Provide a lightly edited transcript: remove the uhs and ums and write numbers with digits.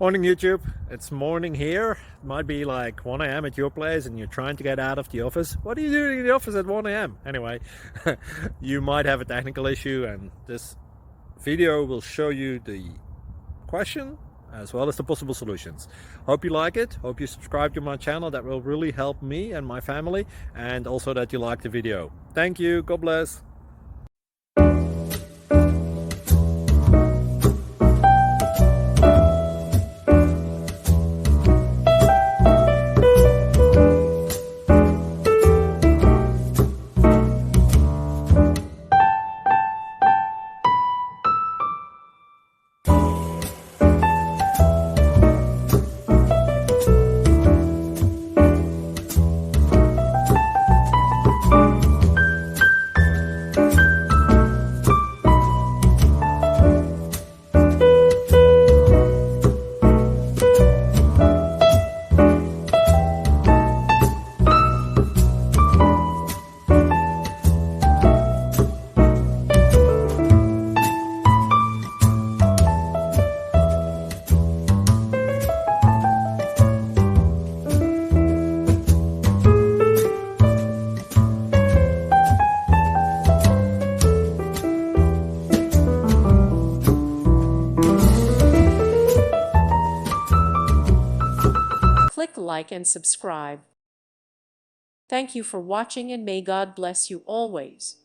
Morning YouTube, it's morning here. It might be like 1 a.m. at your place and you're trying to get out of the office. What are you doing in the office at 1 a.m.? Anyway, you might have a technical issue and this video will show you the question as well as the possible solutions. Hope you like it, hope you subscribe to my channel. That will really help me and my family, and also that you like the video. Thank you, God bless. Click like and subscribe. Thank you for watching, and may God bless you always.